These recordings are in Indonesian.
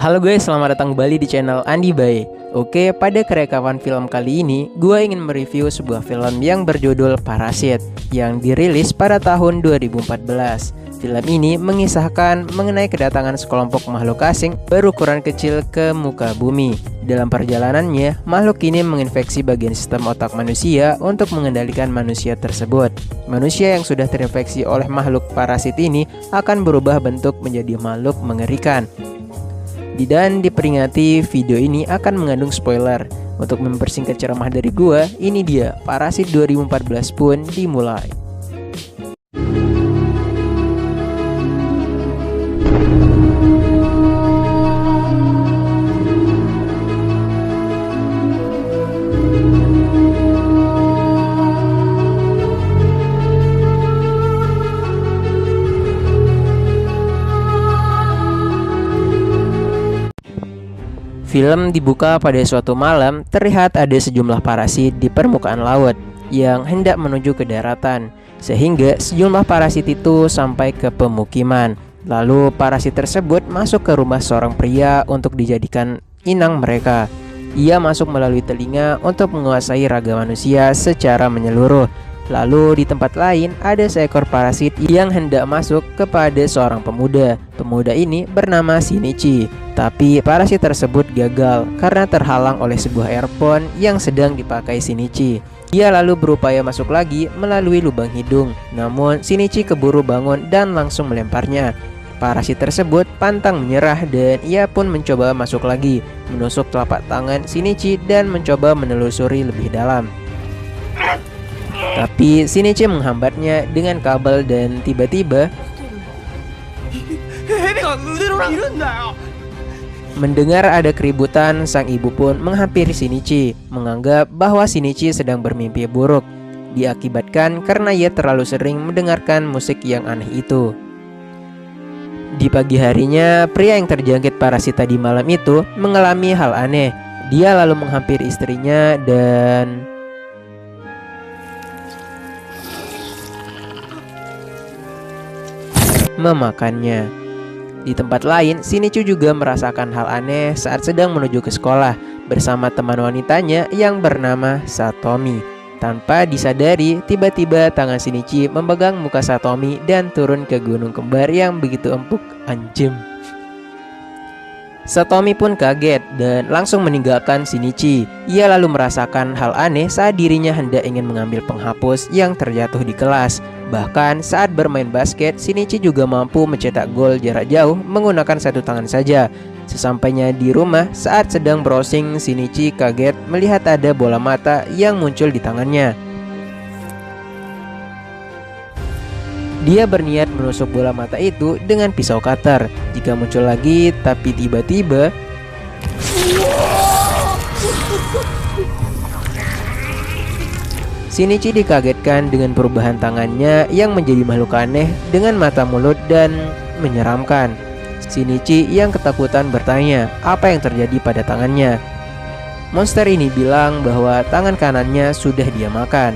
Halo guys, selamat datang kembali di channel Andi Bae. Oke, pada kerekaman film kali ini, gue ingin mereview sebuah film yang berjudul Parasit yang dirilis pada tahun 2014. Film ini mengisahkan mengenai kedatangan sekelompok makhluk asing berukuran kecil ke muka bumi. Dalam perjalanannya, makhluk ini menginfeksi bagian sistem otak manusia untuk mengendalikan manusia tersebut. Manusia yang sudah terinfeksi oleh makhluk parasit ini akan berubah bentuk menjadi makhluk mengerikan. Dan diperingati, video ini akan mengandung spoiler. Untuk mempersingkat ceramah dari gua, ini dia Parasit 2014 pun dimulai. Film dibuka pada suatu malam, terlihat ada sejumlah parasit di permukaan laut yang hendak menuju ke daratan, sehingga sejumlah parasit itu sampai ke pemukiman. Lalu parasit tersebut masuk ke rumah seorang pria untuk dijadikan inang mereka. Ia masuk melalui telinga untuk menguasai raga manusia secara menyeluruh. Lalu di tempat lain ada seekor parasit yang hendak masuk kepada seorang pemuda. Pemuda ini bernama Shinichi. Tapi parasit tersebut gagal karena terhalang oleh sebuah earphone yang sedang dipakai Shinichi. Ia lalu berupaya masuk lagi melalui lubang hidung. Namun Shinichi keburu bangun dan langsung melemparnya. Parasit tersebut pantang menyerah dan ia pun mencoba masuk lagi, menusuk telapak tangan Shinichi dan mencoba menelusuri lebih dalam. Tapi Shinichi menghambatnya dengan kabel dan tiba-tiba mendengar ada keributan, sang ibu pun menghampiri Shinichi, menganggap bahwa Shinichi sedang bermimpi buruk. Diakibatkan karena ia terlalu sering mendengarkan musik yang aneh itu. Di pagi harinya, pria yang terjangkit parasit tadi malam itu mengalami hal aneh. Dia lalu menghampiri istrinya dan memakannya. Di tempat lain, Shinichi juga merasakan hal aneh saat sedang menuju ke sekolah bersama teman wanitanya yang bernama Satomi. Tanpa disadari, tiba-tiba tangan Shinichi memegang muka Satomi dan turun ke gunung kembar yang begitu empuk. Anjem. Satomi pun kaget dan langsung meninggalkan Shinichi. Ia lalu merasakan hal aneh saat dirinya hendak ingin mengambil penghapus yang terjatuh di kelas. Bahkan saat bermain basket, Shinichi juga mampu mencetak gol jarak jauh menggunakan satu tangan saja. Sesampainya di rumah, saat sedang browsing, Shinichi kaget melihat ada bola mata yang muncul di tangannya. Dia berniat menusuk bola mata itu dengan pisau cutter jika muncul lagi, tapi tiba-tiba Shinichi dikagetkan dengan perubahan tangannya yang menjadi makhluk aneh dengan mata mulut dan menyeramkan. Shinichi yang ketakutan bertanya apa yang terjadi pada tangannya. Monster ini bilang bahwa tangan kanannya sudah dia makan.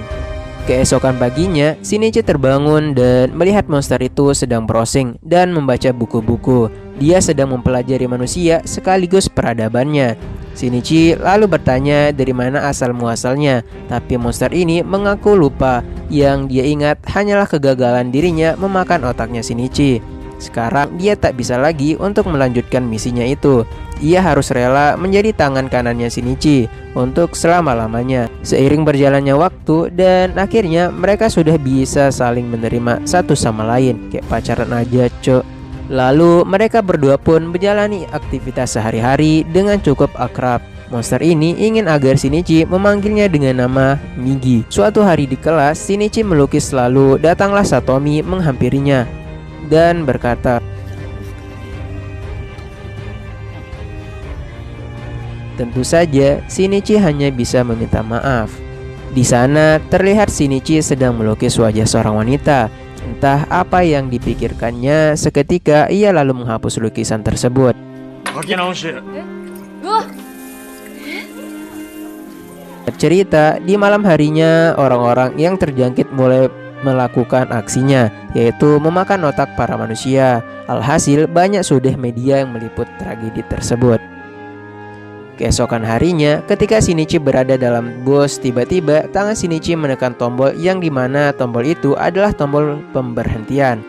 Keesokan paginya, Shinichi terbangun dan melihat monster itu sedang browsing dan membaca buku-buku. Dia sedang mempelajari manusia sekaligus peradabannya. Shinichi lalu bertanya dari mana asal-muasalnya, tapi monster ini mengaku lupa. Yang dia ingat hanyalah kegagalan dirinya memakan otaknya Shinichi. Sekarang dia tak bisa lagi untuk melanjutkan misinya itu. Ia harus rela menjadi tangan kanannya Shinichi untuk selama-lamanya. Seiring berjalannya waktu dan akhirnya mereka sudah bisa saling menerima satu sama lain. Kayak pacaran aja, cok. Lalu mereka berdua pun menjalani aktivitas sehari-hari dengan cukup akrab. Monster ini ingin agar Shinichi memanggilnya dengan nama Migi. Suatu hari di kelas, Shinichi melukis lalu datanglah Satomi menghampirinya dan berkata, tentu saja Shinichi hanya bisa meminta maaf. Di sana terlihat Shinichi sedang melukis wajah seorang wanita. Entah apa yang dipikirkannya, seketika ia lalu menghapus lukisan tersebut. Cerita di malam harinya, orang-orang yang terjangkit mulai melakukan aksinya, yaitu memakan otak para manusia. Alhasil banyak sudah media yang meliput tragedi tersebut. Keesokan harinya, ketika Shinichi berada dalam bus, tiba-tiba tangan Shinichi menekan tombol yang dimana tombol itu adalah tombol pemberhentian.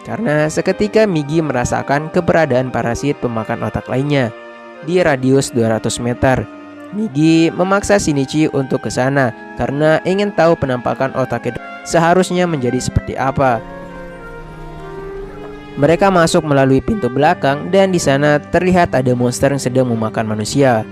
Karena seketika Migi merasakan keberadaan parasit pemakan otak lainnya di radius 200 meter. Migi memaksa Shinichi untuk ke sana karena ingin tahu penampakan otak itu seharusnya menjadi seperti apa. Mereka masuk melalui pintu belakang dan di sana terlihat ada monster yang sedang memakan manusia.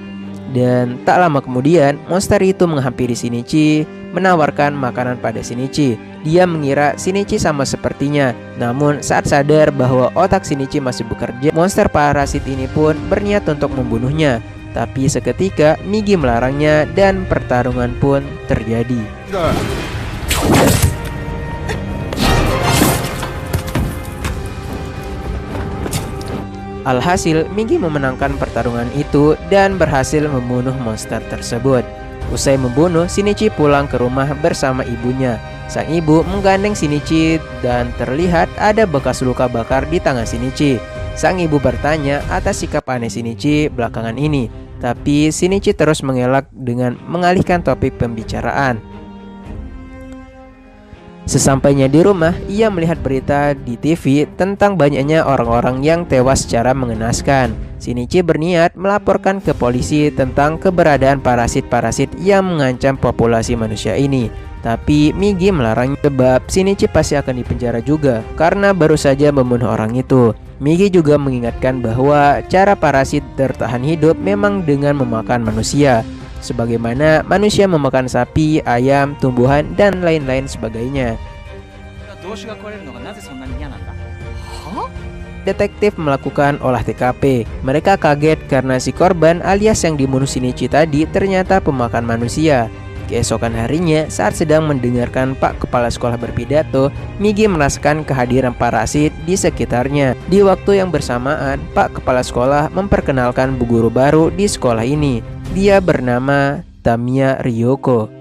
Dan tak lama kemudian, monster itu menghampiri Shinichi, menawarkan makanan pada Shinichi. Dia mengira Shinichi sama sepertinya, namun saat sadar bahwa otak Shinichi masih bekerja, monster parasit ini pun berniat untuk membunuhnya. Tapi seketika Migi melarangnya dan pertarungan pun terjadi. Alhasil, Migi memenangkan pertarungan itu dan berhasil membunuh monster tersebut. Usai membunuh, Shinichi pulang ke rumah bersama ibunya. Sang ibu menggandeng Shinichi dan terlihat ada bekas luka bakar di tangan Shinichi. Sang ibu bertanya atas sikap aneh Shinichi belakangan ini, tapi Shinichi terus mengelak dengan mengalihkan topik pembicaraan. Sesampainya di rumah, ia melihat berita di TV tentang banyaknya orang-orang yang tewas secara mengenaskan. Shinichi berniat melaporkan ke polisi tentang keberadaan parasit-parasit yang mengancam populasi manusia ini. Tapi Migi melarang sebab Shinichi pasti akan dipenjara juga karena baru saja membunuh orang itu. Migi juga mengingatkan bahwa cara parasit bertahan hidup memang dengan memakan manusia, sebagaimana manusia memakan sapi, ayam, tumbuhan, dan lain-lain sebagainya. Detektif melakukan olah TKP. Mereka kaget karena si korban alias yang dibunuh Shinichi tadi ternyata pemakan manusia. Keesokan harinya, saat sedang mendengarkan Pak Kepala Sekolah berpidato, Migi merasakan kehadiran parasit di sekitarnya. Di waktu yang bersamaan, Pak Kepala Sekolah memperkenalkan bu guru baru di sekolah ini. Dia bernama Tamiya Ryoko.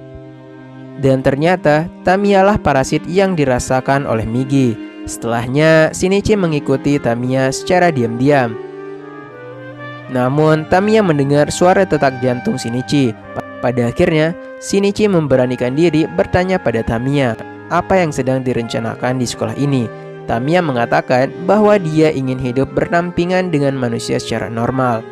Dan ternyata Tamiya lah parasit yang dirasakan oleh Migi. Setelahnya, Shinichi mengikuti Tamiya secara diam-diam. Namun, Tamiya mendengar suara detak jantung Shinichi. Pada akhirnya, Shinichi memberanikan diri bertanya pada Tamiya apa yang sedang direncanakan di sekolah ini. Tamiya mengatakan bahwa dia ingin hidup berdampingan dengan manusia secara normal.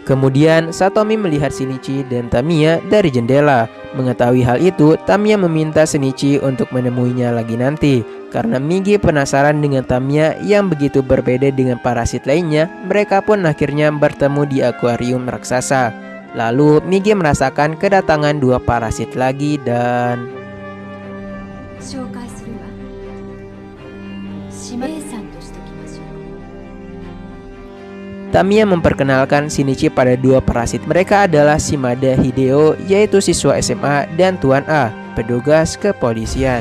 Kemudian Satomi melihat Shinichi dan Tamiya dari jendela. Mengetahui hal itu, Tamiya meminta Shinichi untuk menemuinya lagi nanti. Karena Migi penasaran dengan Tamiya yang begitu berbeda dengan parasit lainnya, mereka pun akhirnya bertemu di akuarium raksasa. Lalu Migi merasakan kedatangan dua parasit lagi dan Tamiya memperkenalkan Shinichi pada dua parasit. Mereka adalah Shimada Hideo, yaitu siswa SMA, dan Tuan A, petugas kepolisian.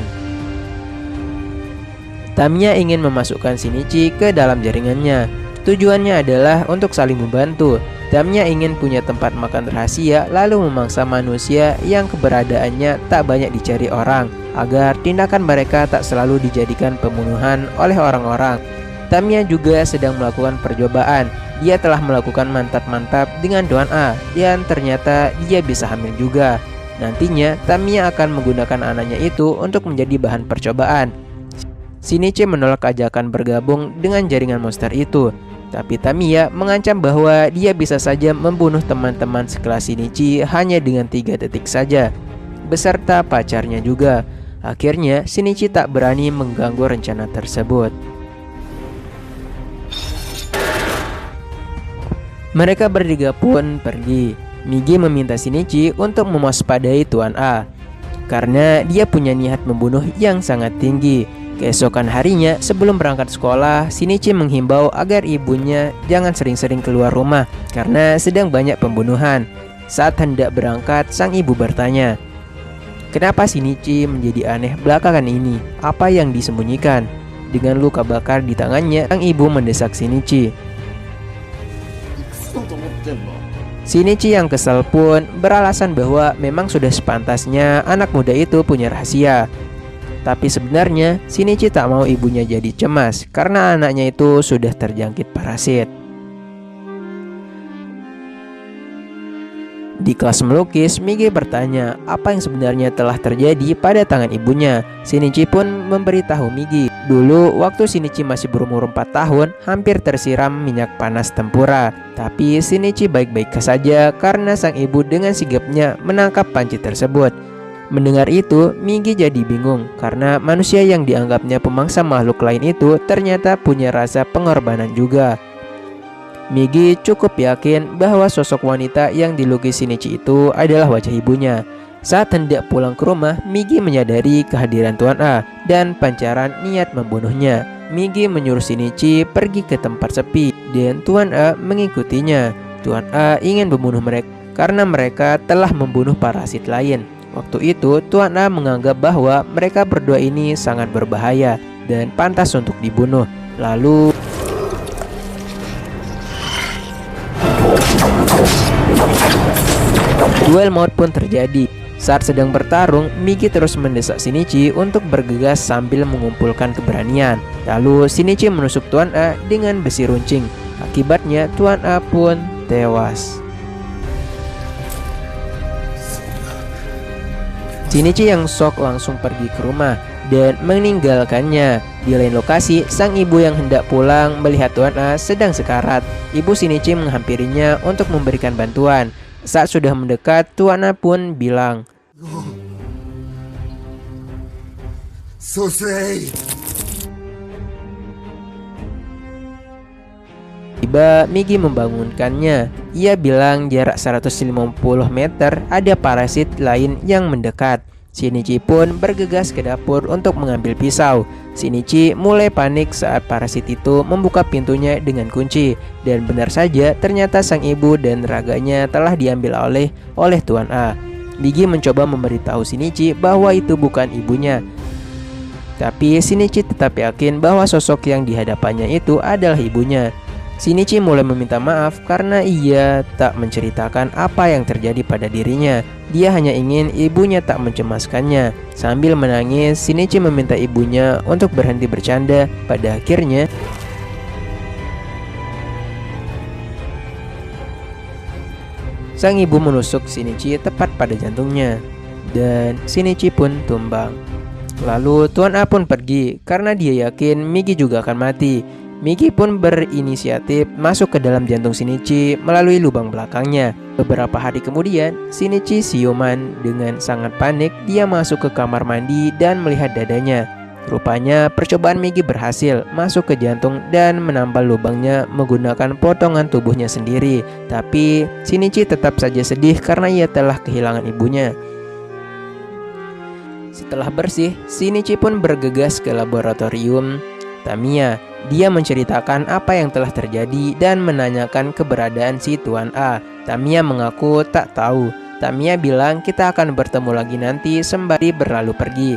Tamiya ingin memasukkan Shinichi ke dalam jaringannya. Tujuannya adalah untuk saling membantu. Tamiya ingin punya tempat makan rahasia lalu memangsa manusia yang keberadaannya tak banyak dicari orang, agar tindakan mereka tak selalu dijadikan pembunuhan oleh orang-orang. Tamiya juga sedang melakukan percobaan. Dia telah melakukan mantap-mantap dengan Tuan A dan ternyata dia bisa hamil juga. Nantinya Tamiya akan menggunakan anaknya itu untuk menjadi bahan percobaan. Shinichi menolak ajakan bergabung dengan jaringan monster itu. Tapi Tamiya mengancam bahwa dia bisa saja membunuh teman-teman sekelas Shinichi hanya dengan 3 detik saja, beserta pacarnya juga. Akhirnya Shinichi tak berani mengganggu rencana tersebut. Mereka bertiga pun pergi. Migi meminta Shinichi untuk mewaspadai Tuan A, karena dia punya niat membunuh yang sangat tinggi. Keesokan harinya, sebelum berangkat sekolah, Shinichi menghimbau agar ibunya jangan sering-sering keluar rumah karena sedang banyak pembunuhan. Saat hendak berangkat, sang ibu bertanya, "Kenapa Shinichi menjadi aneh belakangan ini? Apa yang disembunyikan?" Dengan luka bakar di tangannya, sang ibu mendesak Shinichi. Shinichi yang kesal pun beralasan bahwa memang sudah sepantasnya anak muda itu punya rahasia. Tapi sebenarnya Shinichi tak mau ibunya jadi cemas karena anaknya itu sudah terjangkit parasit. Di kelas melukis, Migi bertanya apa yang sebenarnya telah terjadi pada tangan ibunya. Shinichi pun memberitahu Migi, dulu waktu Shinichi masih berumur 4 tahun, hampir tersiram minyak panas tempura. Tapi Shinichi baik-baik saja karena sang ibu dengan sigapnya menangkap panci tersebut. Mendengar itu, Migi jadi bingung karena manusia yang dianggapnya pemangsa makhluk lain itu ternyata punya rasa pengorbanan juga. Migi cukup yakin bahwa sosok wanita yang dilukis Shinichi itu adalah wajah ibunya. Saat hendak pulang ke rumah, Migi menyadari kehadiran Tuan A dan pancaran niat membunuhnya. Migi menyuruh Shinichi pergi ke tempat sepi dan Tuan A mengikutinya. Tuan A ingin membunuh mereka karena mereka telah membunuh parasit lain. Waktu itu, Tuan A menganggap bahwa mereka berdua ini sangat berbahaya dan pantas untuk dibunuh. Lalu duel maut pun terjadi. Saat sedang bertarung, Migi terus mendesak Shinichi untuk bergegas sambil mengumpulkan keberanian. Lalu Shinichi menusuk Tuan A dengan besi runcing. Akibatnya Tuan A pun tewas. Shinichi yang shock langsung pergi ke rumah dan meninggalkannya. Di lain lokasi, sang ibu yang hendak pulang melihat Tuan A sedang sekarat. Ibu Shinichi menghampirinya untuk memberikan bantuan. Saat sudah mendekat, Tuan A pun bilang, tiba Migi membangunkannya. Ia bilang jarak 150 meter ada parasit lain yang mendekat. Shinichi pun bergegas ke dapur untuk mengambil pisau. Shinichi mulai panik saat parasit itu membuka pintunya dengan kunci. Dan benar saja ternyata sang ibu dan raganya telah diambil oleh Tuan A. Migi mencoba memberitahu Shinichi bahwa itu bukan ibunya. Tapi Shinichi tetap yakin bahwa sosok yang dihadapannya itu adalah ibunya. Shinichi mulai meminta maaf karena ia tak menceritakan apa yang terjadi pada dirinya. Dia hanya ingin ibunya tak mencemaskannya. Sambil menangis, Shinichi meminta ibunya untuk berhenti bercanda. Pada akhirnya, sang ibu menusuk Shinichi tepat pada jantungnya. Dan Shinichi pun tumbang. Lalu Tuan A pun pergi karena dia yakin Migi juga akan mati. Migi pun berinisiatif masuk ke dalam jantung Shinichi melalui lubang belakangnya. Beberapa hari kemudian, Shinichi siuman. Dengan sangat panik, dia masuk ke kamar mandi dan melihat dadanya. Rupanya percobaan Migi berhasil masuk ke jantung dan menambal lubangnya menggunakan potongan tubuhnya sendiri. Tapi Shinichi tetap saja sedih karena ia telah kehilangan ibunya. Setelah bersih, Shinichi pun bergegas ke laboratorium Tamiya. Dia menceritakan apa yang telah terjadi dan menanyakan keberadaan si Tuan A. Tamiya mengaku tak tahu. Tamiya bilang kita akan bertemu lagi nanti sembari berlalu pergi.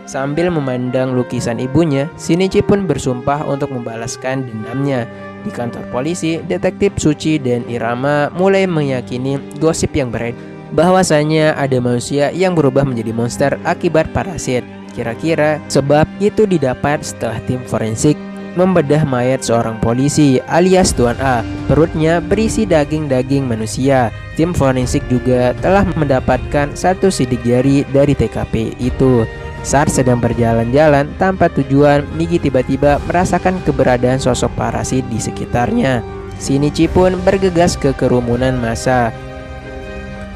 Sambil memandang lukisan ibunya, Shinichi pun bersumpah untuk membalaskan dendamnya. Di kantor polisi, detektif Suci dan Irama mulai meyakini gosip yang beredar bahwasanya ada manusia yang berubah menjadi monster akibat parasit. Kira-kira sebab itu didapat setelah tim forensik membedah mayat seorang polisi alias Tuan A. Perutnya berisi daging-daging manusia. Tim forensik juga telah mendapatkan satu sidik jari dari TKP itu. Saat sedang berjalan-jalan tanpa tujuan, Migi tiba-tiba merasakan keberadaan sosok parasit di sekitarnya. Shinichi pun bergegas ke kerumunan massa.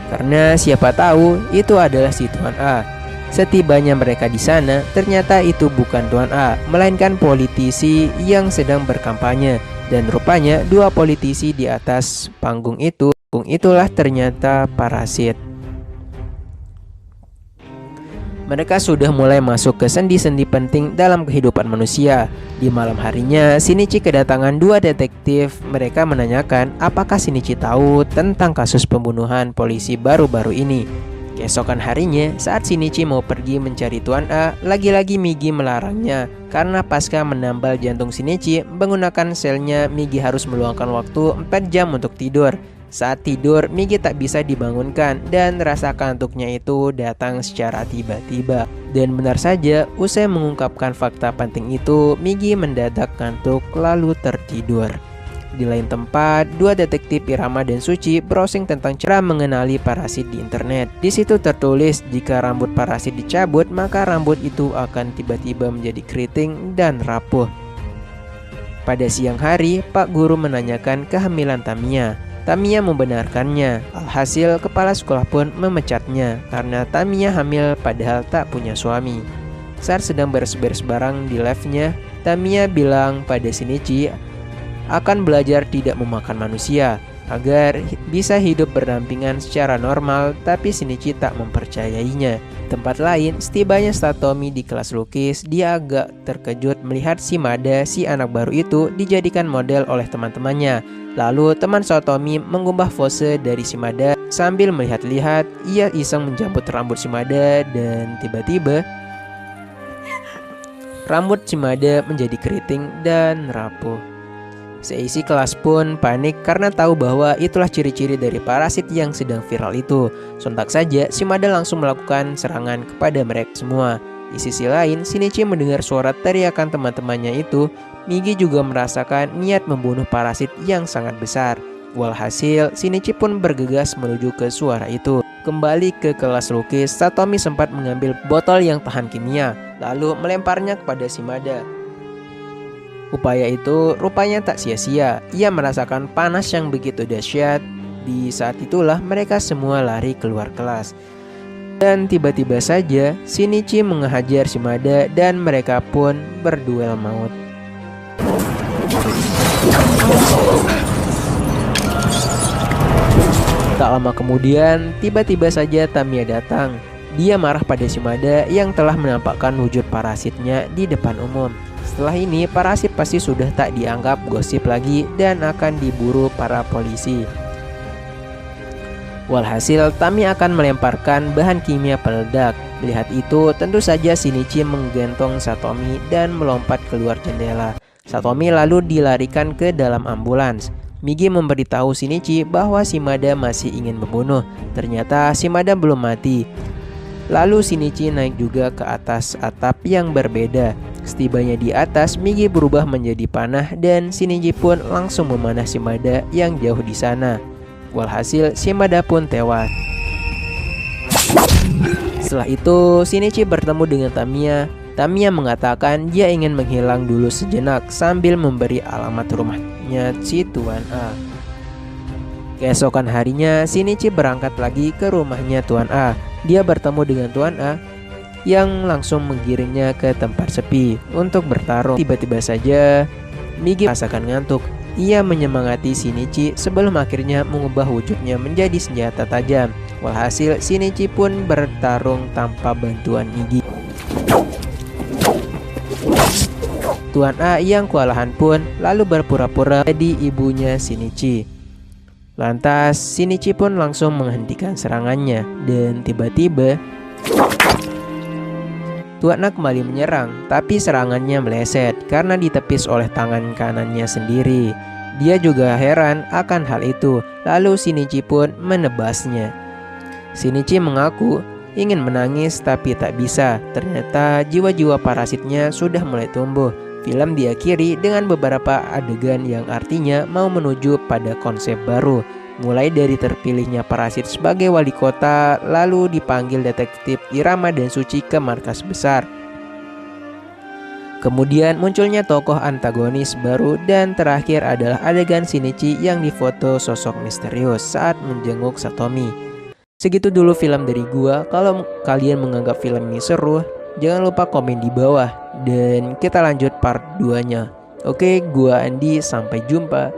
Karena siapa tahu itu adalah si Tuan A. Setibanya mereka di sana, ternyata itu bukan Tuan A, melainkan politisi yang sedang berkampanye. Dan rupanya dua politisi di atas panggung itulah ternyata parasit. Mereka sudah mulai masuk ke sendi-sendi penting dalam kehidupan manusia. Di malam harinya, Shinichi kedatangan dua detektif. Mereka menanyakan apakah Shinichi tahu tentang kasus pembunuhan polisi baru-baru ini. Keesokan harinya, saat Shinichi mau pergi mencari Tuan A, lagi-lagi Migi melarangnya. Karena pasca menambal jantung Shinichi, menggunakan selnya, Migi harus meluangkan waktu 4 jam untuk tidur. Saat tidur, Migi tak bisa dibangunkan dan rasa kantuknya itu datang secara tiba-tiba. Dan benar saja, usai mengungkapkan fakta penting itu, Migi mendadak kantuk lalu tertidur. Di lain tempat, dua detektif Irama dan Suci browsing tentang cara mengenali parasit di internet. Di situ tertulis jika rambut parasit dicabut, maka rambut itu akan tiba-tiba menjadi keriting dan rapuh. Pada siang hari, Pak Guru menanyakan kehamilan Tamiya. Tamiya membenarkannya. Alhasil, kepala sekolah pun memecatnya karena Tamiya hamil padahal tak punya suami. Saat sedang beres-beres barang di live-nya, Tamiya bilang pada Shinichi akan belajar tidak memakan manusia agar bisa hidup berdampingan secara normal, tapi Shinichi tak mempercayainya. Tempat lain, setibanya Satomi di kelas lukis, dia agak terkejut melihat Shimada, si anak baru itu, dijadikan model oleh teman-temannya. Lalu teman Satomi mengubah pose dari Shimada sambil melihat-lihat. Ia iseng menjambut rambut Shimada dan tiba-tiba rambut Shimada menjadi keriting dan rapuh. Seisi kelas pun panik karena tahu bahwa itulah ciri-ciri dari parasit yang sedang viral itu. Sontak saja, Shimada langsung melakukan serangan kepada mereka semua. Di sisi lain, Shinichi mendengar suara teriakan teman-temannya itu. Migi juga merasakan niat membunuh parasit yang sangat besar. Walhasil, Shinichi pun bergegas menuju ke suara itu. Kembali ke kelas lukis, Satomi sempat mengambil botol yang tahan kimia, lalu melemparnya kepada Shimada. Upaya itu rupanya tak sia-sia. Ia merasakan panas yang begitu dahsyat. Di saat itulah mereka semua lari keluar kelas. Dan tiba-tiba saja Shinichi menghajar Shimada dan mereka pun berduel maut. Tak lama kemudian, tiba-tiba saja Tamiya datang. Dia marah pada Shimada yang telah menampakkan wujud parasitnya di depan umum. Setelah ini, parasit pasti sudah tak dianggap gosip lagi dan akan diburu para polisi. Walhasil, Tami akan melemparkan bahan kimia peledak. Melihat itu, tentu saja Shinichi menggentong Satomi dan melompat keluar jendela. Satomi lalu dilarikan ke dalam ambulans. Migi memberitahu Shinichi bahwa Shimada masih ingin membunuh. Ternyata Shimada belum mati. Lalu Shinichi naik juga ke atas atap yang berbeda. Setibanya di atas, Migi berubah menjadi panah dan Shinichi pun langsung memanah Shimada yang jauh di sana. Walhasil, Shimada pun tewas. Setelah itu, Shinichi bertemu dengan Tamiya. Tamiya mengatakan dia ingin menghilang dulu sejenak sambil memberi alamat rumahnya si Tuan A. Keesokan harinya, Shinichi berangkat lagi ke rumahnya Tuan A. Dia bertemu dengan Tuan A yang langsung menggiringnya ke tempat sepi untuk bertarung. Tiba-tiba saja Migi merasakan ngantuk. Ia menyemangati Shinichi sebelum akhirnya mengubah wujudnya menjadi senjata tajam. Walhasil, Shinichi pun bertarung tanpa bantuan Migi. Tuan A yang kewalahan pun lalu berpura-pura jadi ibunya Shinichi. Lantas Shinichi pun langsung menghentikan serangannya dan tiba-tiba Tuan A kembali menyerang, tapi serangannya meleset karena ditepis oleh tangan kanannya sendiri. Dia juga heran akan hal itu, lalu Shinichi pun menebasnya. Shinichi mengaku ingin menangis tapi tak bisa. Ternyata jiwa-jiwa parasitnya sudah mulai tumbuh. Film diakhiri dengan beberapa adegan yang artinya mau menuju pada konsep baru. Mulai dari terpilihnya parasit sebagai wali kota, lalu dipanggil detektif Irama dan Suci ke markas besar. Kemudian munculnya tokoh antagonis baru dan terakhir adalah adegan Shinichi yang difoto sosok misterius saat menjenguk Satomi. Segitu dulu film dari gua. Kalau kalian menganggap film ini seru, jangan lupa komen di bawah dan kita lanjut part 2-nya. Oke, gua Andi, sampai jumpa.